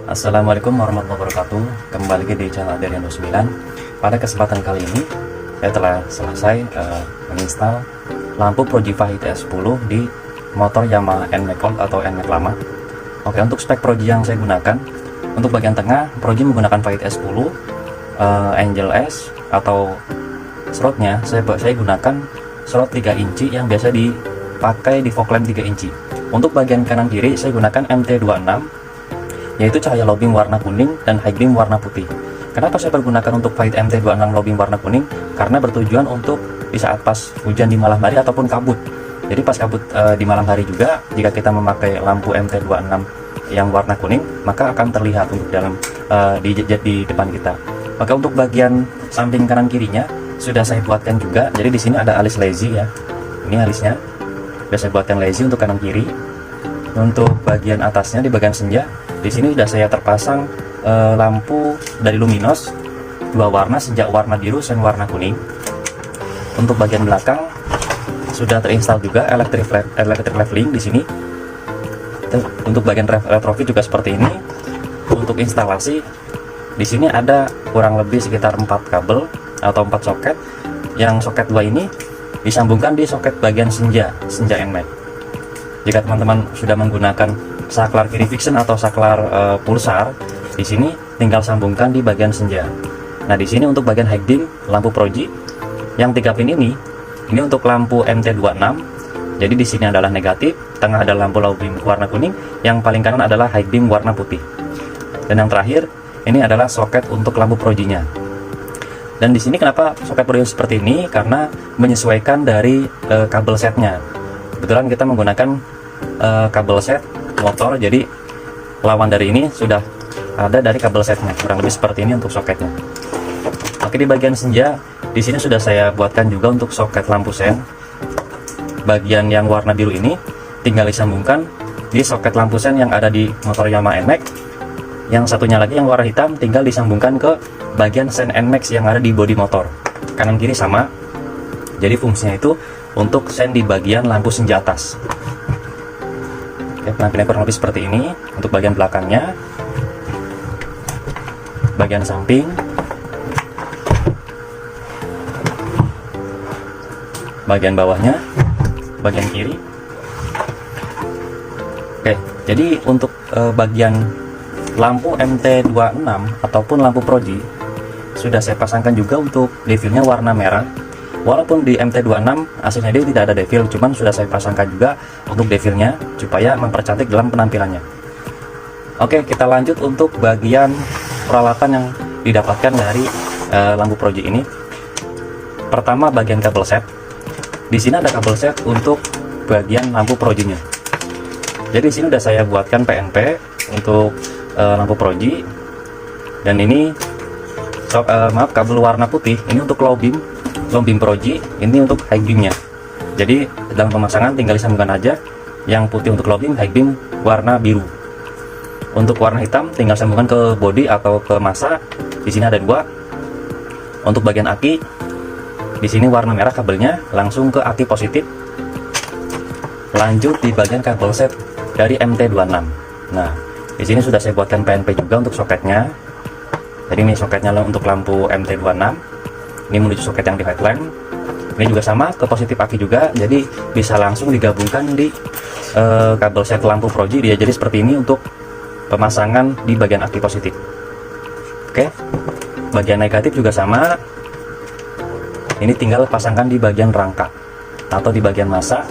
Assalamualaikum warahmatullahi wabarakatuh. Kembali lagi di channel Adriano 9. Pada kesempatan kali ini saya telah selesai menginstal lampu Progify ITS10 di motor Yamaha NMAX Gold atau NMAX lama. Oke, untuk spek Progi yang saya gunakan, untuk bagian tengah Progi menggunakan ITS10 Angel S, atau slotnya saya gunakan slot 3 inci yang biasa dipakai di fog lamp 3 inci. Untuk bagian kanan kiri saya gunakan MT26, yaitu cahaya low beam warna kuning dan high beam warna putih. Kenapa saya pergunakan untuk Fight MT26 low beam warna kuning? Karena bertujuan untuk di saat pas hujan di malam hari ataupun kabut. Jadi pas kabut di malam hari juga, jika kita memakai lampu MT26 yang warna kuning, maka akan terlihat untuk dalam di depan kita. Maka untuk bagian samping kanan kirinya sudah saya buatkan juga. Jadi di sini ada alis lazy ya. Ini alisnya sudah saya buatkan lazy untuk kanan kiri. Untuk bagian atasnya di bagian senja, di sini sudah saya terpasang lampu dari Luminos dua warna, senja warna biru dan warna kuning. Untuk bagian belakang sudah terinstall juga electric leveling di sini. Untuk bagian retrofit juga seperti ini. Untuk instalasi di sini ada kurang lebih sekitar 4 kabel atau 4 soket. Yang soket 2 ini disambungkan di soket bagian senja NMAX. Jika teman-teman sudah menggunakan saklar Verification atau saklar pulsar, di sini tinggal sambungkan di bagian senja. Nah, di sini untuk bagian high beam lampu Progi yang 3 pin ini untuk lampu MT26. Jadi di sini adalah negatif, tengah ada lampu low beam warna kuning, yang paling kanan adalah high beam warna putih. Dan yang terakhir ini adalah soket untuk lampu Proginya. Dan di sini kenapa soket Progi seperti ini? Karena menyesuaikan dari kabel setnya. Kebetulan kita menggunakan kabel set motor, jadi lawan dari ini sudah ada dari kabel setnya, kurang lebih seperti ini untuk soketnya. Oke, di bagian senja di sini sudah saya buatkan juga untuk soket lampu sen. Bagian yang warna biru ini tinggal disambungkan di soket lampu sen yang ada di motor Yamaha NMAX. Yang satunya lagi yang warna hitam tinggal disambungkan ke bagian sen NMAX yang ada di bodi motor. Kanan kiri sama. Jadi fungsinya itu untuk sen di bagian lampu senja atas. Oke, penampilannya kurang lebih seperti ini. Untuk bagian belakangnya, bagian samping, bagian bawahnya, bagian kiri. Oke, jadi untuk bagian lampu MT26 ataupun lampu Progi sudah saya pasangkan juga untuk devilnya warna merah. Walaupun di MT26 aslinya dia tidak ada devil, cuman sudah saya pasangkan juga untuk devilnya supaya mempercantik dalam penampilannya. Oke, kita lanjut untuk bagian peralatan yang didapatkan dari lampu Progi ini. Pertama, bagian kabel set. Di sini ada kabel set untuk bagian lampu Proginya. Jadi di sini sudah saya buatkan PNP untuk lampu Progi. Dan ini kabel warna putih ini untuk low beam Progi, ini untuk high beamnya. Jadi dalam pemasangan tinggal disambungkan aja, yang putih untuk low beam, high beam warna biru. Untuk warna hitam tinggal sambungkan ke bodi atau ke masa. Di sini ada 2. Untuk bagian aki, di sini warna merah kabelnya langsung ke aki positif. Lanjut di bagian kabel set dari MT26. Nah, di sini sudah saya buatkan PNP juga untuk soketnya. Jadi ini soketnya untuk lampu MT26. Ini menuju soket yang di headlamp. Ini juga sama, ke positif aki juga, jadi bisa langsung digabungkan di kabel set lampu Progi dia. Jadi seperti ini untuk pemasangan di bagian aki positif. Oke, bagian negatif juga sama. Ini tinggal pasangkan di bagian rangka atau di bagian masa.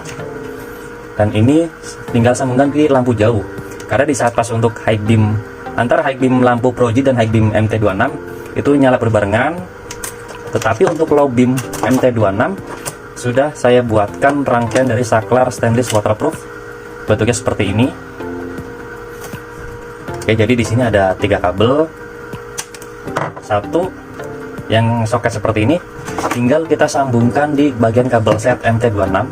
Dan ini tinggal sambungkan di lampu jauh. Karena di saat pas untuk high beam, antara high beam lampu Progi dan high beam MT26 itu nyala berbarengan. Tetapi untuk low beam MT26 sudah saya buatkan rangkaian dari saklar stainless waterproof. Bentuknya seperti ini. Oke, jadi di sini ada 3 kabel. Satu yang soket seperti ini tinggal kita sambungkan di bagian kabel set MT26.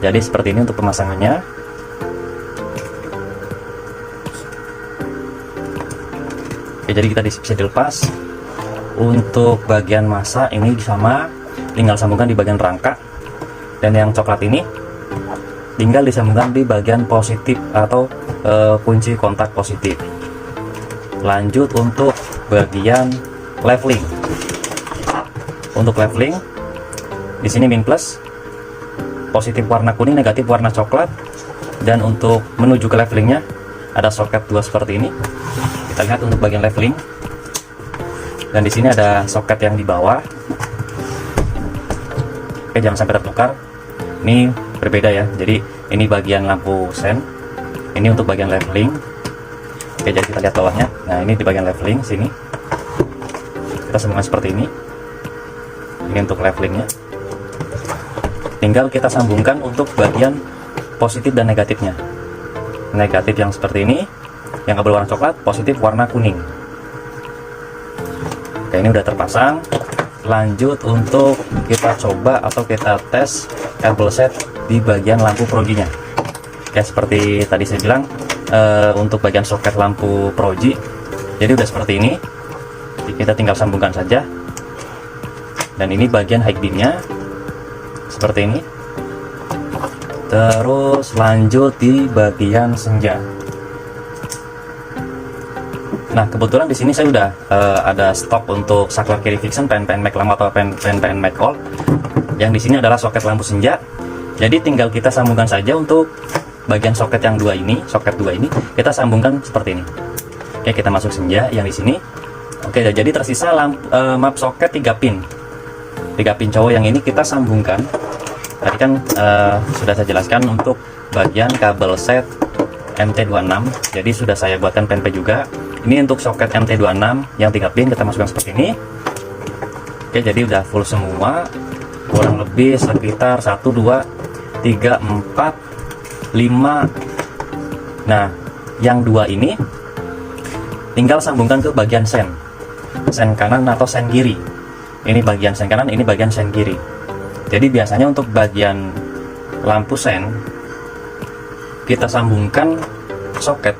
Jadi seperti ini untuk pemasangannya. Oke, jadi kita bisa dilepas. Untuk bagian masa ini sama, tinggal sambungkan di bagian rangka. Dan yang coklat ini tinggal disambungkan di bagian positif atau kunci kontak positif. lanjut untuk bagian leveling. Untuk leveling di sini min plus, positif warna kuning, negatif warna coklat. Dan untuk menuju ke levelingnya ada soket dua seperti ini. Kita lihat untuk bagian leveling. Dan di sini ada soket yang di bawah. Oke, jangan sampai tertukar. Ini berbeda ya. Jadi ini bagian lampu sen. Ini untuk bagian leveling. Oke, jadi kita lihat bawahnya. Nah, ini di bagian leveling sini. Kita sambungkan seperti ini. Ini untuk levelingnya. Tinggal kita sambungkan untuk bagian positif dan negatifnya. Negatif yang seperti ini, yang kabel warna coklat, positif warna kuning. Oke, ini udah terpasang. Lanjut untuk kita coba atau kita tes kabel set di bagian lampu projinya. Oke, seperti tadi saya bilang, untuk bagian soket lampu proji, jadi udah seperti ini. Kita tinggal sambungkan saja. Dan ini bagian high beamnya seperti ini. Terus lanjut di bagian senja. Nah, kebetulan di sini saya udah ada stok untuk saklar carry fiction pen Mac lama atau pen Mac old. Yang di sini adalah soket lampu senja. Jadi tinggal kita sambungkan saja untuk bagian soket yang dua ini, soket dua ini kita sambungkan seperti ini. Oke, kita masuk senja yang di sini. Oke, jadi tersisa map soket 3 pin. 3 pin cowok yang ini kita sambungkan. Tadi kan sudah saya jelaskan untuk bagian kabel set MT26. Jadi sudah saya buatkan PNP juga. Ini untuk soket MT26 yang 3 pin kita masukkan seperti ini. Oke, jadi udah full semua. Kurang lebih sekitar 1 2 3 4 5. Nah, yang dua ini tinggal sambungkan ke bagian sen kanan atau sen kiri. Ini bagian sen kanan, ini bagian sen kiri. Jadi biasanya untuk bagian lampu sen kita sambungkan soket.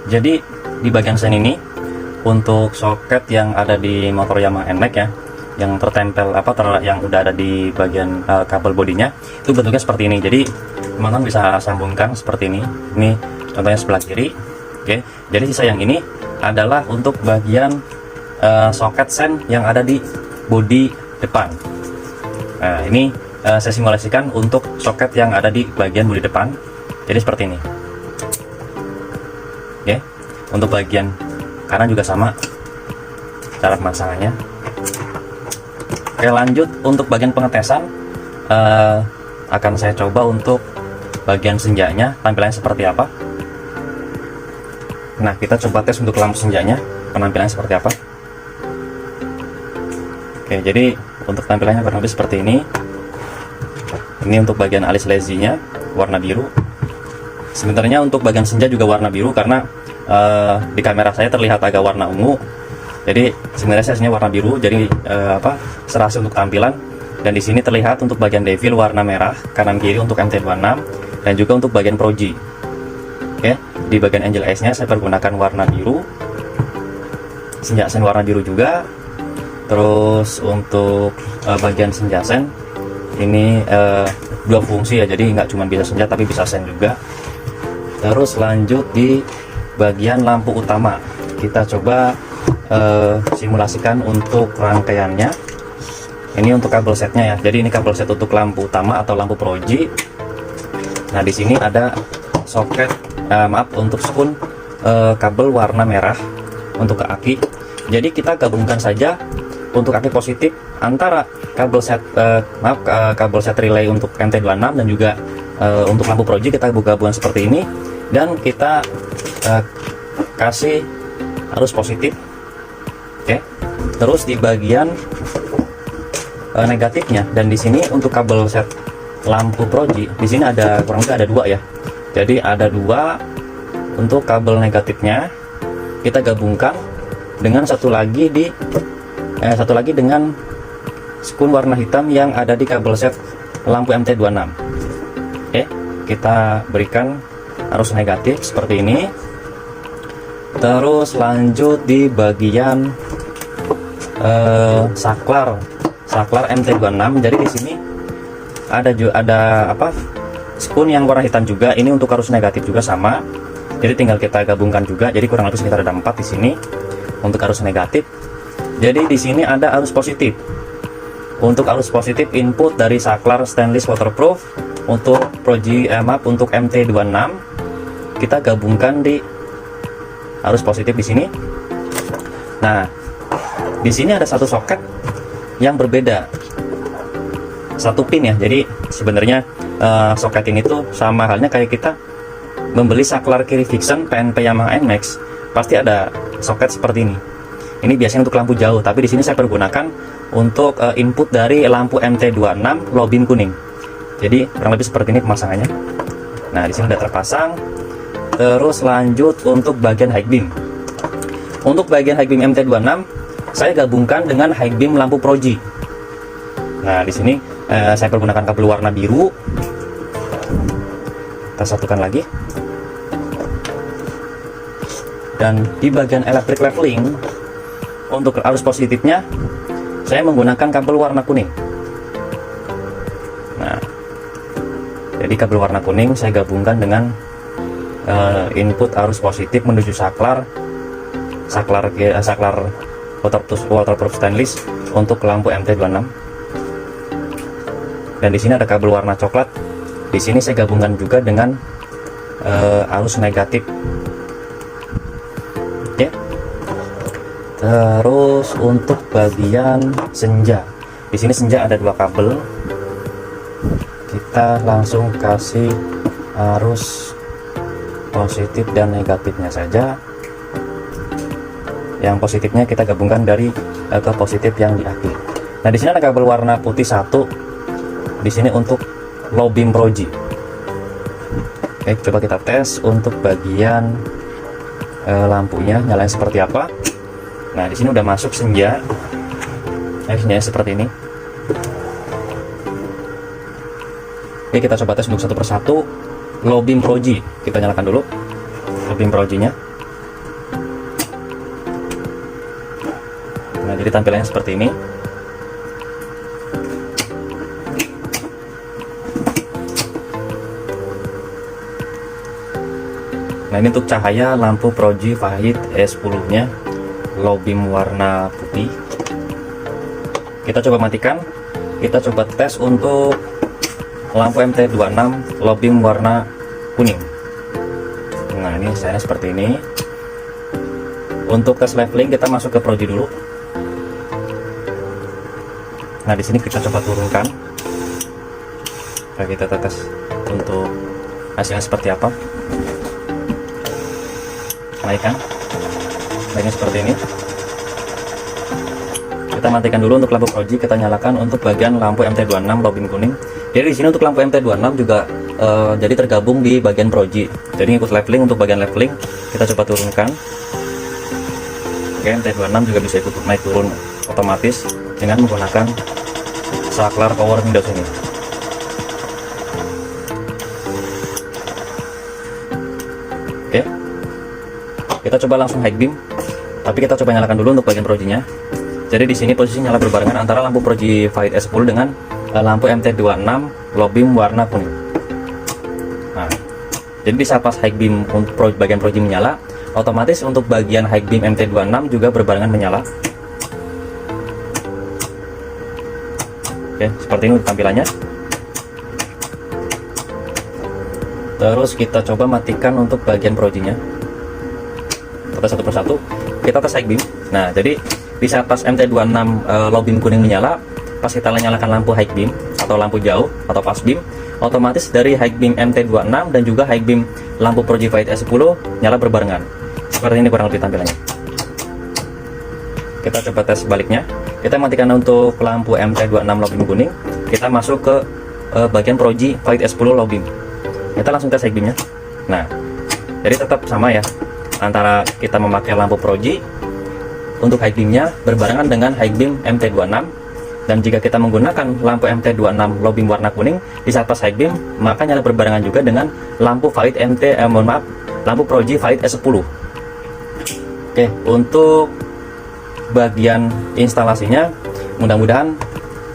Jadi di bagian sen ini untuk soket yang ada di motor Yamaha NMAX ya, yang tertempel yang udah ada di bagian kabel bodinya, itu bentuknya seperti ini. Jadi teman-teman bisa sambungkan seperti ini. Ini contohnya sebelah kiri. Oke, jadi sisa yang ini adalah untuk bagian soket sen yang ada di bodi depan. Nah, ini saya simulasikan untuk soket yang ada di bagian bodi depan. Jadi seperti ini. Oke, untuk bagian kanan juga sama cara pemasangannya. Oke, lanjut untuk bagian pengetesan. Akan saya coba untuk bagian senjanya tampilannya seperti apa. Nah, kita coba tes untuk lampu senjanya penampilannya seperti apa. Oke, jadi untuk tampilannya kurang lebih seperti ini. Ini untuk bagian alis lazy-nya warna biru. Sebenarnya untuk bagian senja juga warna biru karena di kamera saya terlihat agak warna ungu. Jadi sebenarnya aslinya warna biru. Jadi serasi untuk tampilan. Dan di sini terlihat untuk bagian devil warna merah kanan kiri untuk MT26 dan juga untuk bagian proji. Oke, di bagian angel eyes-nya saya pergunakan warna biru. Senja sen warna biru juga. Terus untuk bagian senja sen ini dua fungsi ya, jadi nggak cuma bisa senja tapi bisa sen juga. Terus lanjut di bagian lampu utama, kita coba simulasikan untuk rangkaiannya. Ini untuk kabel setnya ya, jadi ini kabel set untuk lampu utama atau lampu proji. Nah, di sini ada soket untuk skun kabel warna merah untuk ke aki. Jadi kita gabungkan saja untuk aki positif antara kabel set kabel set relay untuk MT26 dan juga untuk lampu proji kita gabungan seperti ini, dan kita kasih arus positif. Oke, terus di bagian negatifnya, dan di sini untuk kabel set lampu proji di sini ada kurang lebih ada dua ya. Jadi ada dua untuk kabel negatifnya, kita gabungkan dengan satu lagi dengan skun warna hitam yang ada di kabel set lampu MT26. Oke, kita berikan arus negatif seperti ini. Terus lanjut di bagian saklar MT26. Jadi di sini ada skun yang warna hitam juga. Ini untuk arus negatif juga sama. Jadi tinggal kita gabungkan juga. Jadi kurang lebih sekitar ada 4 di sini. untuk arus negatif. Jadi di sini ada arus positif. Untuk arus positif input dari saklar stainless waterproof untuk untuk MT26 kita gabungkan di arus positif di sini. Nah, di sini ada satu soket yang berbeda, satu pin ya. Jadi sebenarnya soket ini tuh sama halnya kayak kita membeli saklar kiri Vixen PNP Yamaha NMAX, pasti ada soket seperti ini. Ini biasanya untuk lampu jauh, tapi di sini saya pergunakan untuk input dari lampu MT26 low beam kuning. Jadi kurang lebih seperti ini pemasangannya. Nah, di sini sudah terpasang. Terus lanjut untuk bagian high beam. Untuk bagian high beam MT26 saya gabungkan dengan high beam lampu proji. Nah, di sini saya pergunakan kabel warna biru. Kita satukan lagi. Dan di bagian electric leveling untuk arus positifnya saya menggunakan kabel warna kuning. Nah, jadi kabel warna kuning saya gabungkan dengan input arus positif menuju saklar waterproof stainless untuk lampu MT26. Dan di sini ada kabel warna coklat. Di sini saya gabungkan juga dengan arus negatif. Oke. Terus untuk bagian senja, di sini senja ada dua kabel. Kita langsung kasih arus positif dan negatifnya saja. Yang positifnya kita gabungkan dari ke positif yang di akhir. Nah, di sini ada kabel warna putih satu. Di sini untuk low beam proji. Oke, coba kita tes untuk bagian lampunya nyalain seperti apa. Nah, di sini udah masuk senja. Senjanya seperti ini. Oke, kita coba tes untuk satu persatu. Low beam proji, kita nyalakan dulu low beam projinya. Nah, jadi tampilannya seperti ini. Nah, ini untuk cahaya lampu proji Fahid E10 nya low beam warna putih. Kita coba matikan. Kita coba tes untuk lampu MT26 low beam warna kuning. Nah, ini saya seperti ini. Untuk tes leveling kita masuk ke proji dulu. Nah, di sini kita coba turunkan. Nah, kita tes untuk hasilnya seperti apa. Naikkan. Naiknya seperti ini. Kita matikan dulu untuk lampu proji, kita nyalakan untuk bagian lampu MT26 low beam kuning. Jadi di sini untuk lampu MT26 juga jadi tergabung di bagian proji. Jadi ikut leveling. Untuk bagian leveling kita coba turunkan. Oke, MT26 juga bisa ikut naik turun otomatis dengan menggunakan saklar power windows ini. Oke, kita coba langsung high beam, tapi kita coba nyalakan dulu untuk bagian projinya. Jadi di sini posisi nyala berbarengan antara lampu proji Fahid S10 dengan lampu MT26 low beam warna kuning. Nah, jadi di saat pas high beam untuk bagian proji menyala, otomatis untuk bagian high beam MT26 juga berbarengan menyala. Oke, seperti ini tampilannya. Terus kita coba matikan untuk bagian projinya. Kita satu persatu. Kita tes high beam. Nah, jadi di saat pas MT26 low beam kuning menyala, pas kita nyalakan lampu high beam atau lampu jauh atau pass beam, otomatis dari high beam MT26 dan juga high beam lampu proji Fahid S10 nyala berbarengan. Seperti ini kurang lebih tampilannya. Kita coba tes sebaliknya. Kita matikan untuk lampu MT26 low beam kuning. Kita masuk ke bagian proji Fahid S10 low beam. Kita langsung tes high beamnya. Nah, jadi tetap sama ya, antara kita memakai lampu proji untuk high beamnya berbarengan dengan high beam MT26. Dan jika kita menggunakan lampu MT26 low beam warna kuning di saat pas high beam, maka nyala berbarengan juga dengan lampu Fahid lampu proji Fahid S10. Oke, untuk bagian instalasinya mudah-mudahan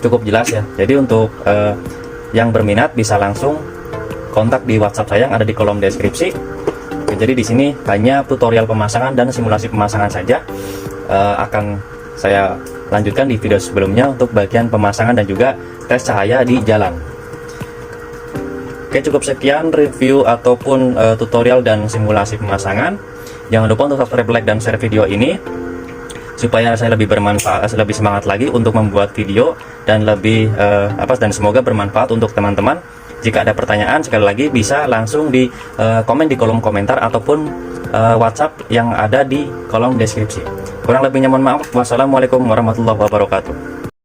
cukup jelas ya. Jadi untuk yang berminat bisa langsung kontak di WhatsApp saya yang ada di kolom deskripsi. Oke, jadi di sini hanya tutorial pemasangan dan simulasi pemasangan saja. akan saya lanjutkan di video sebelumnya untuk bagian pemasangan dan juga tes cahaya di jalan. Oke, cukup sekian review ataupun tutorial dan simulasi pemasangan. Jangan lupa untuk subscribe, like, dan share video ini supaya saya lebih bermanfaat, lebih semangat lagi untuk membuat video dan lebih dan semoga bermanfaat untuk teman-teman. Jika ada pertanyaan, sekali lagi bisa langsung di komen di kolom komentar ataupun WhatsApp yang ada di kolom deskripsi. Kurang lebihnya mohon maaf. Wassalamualaikum warahmatullahi wabarakatuh.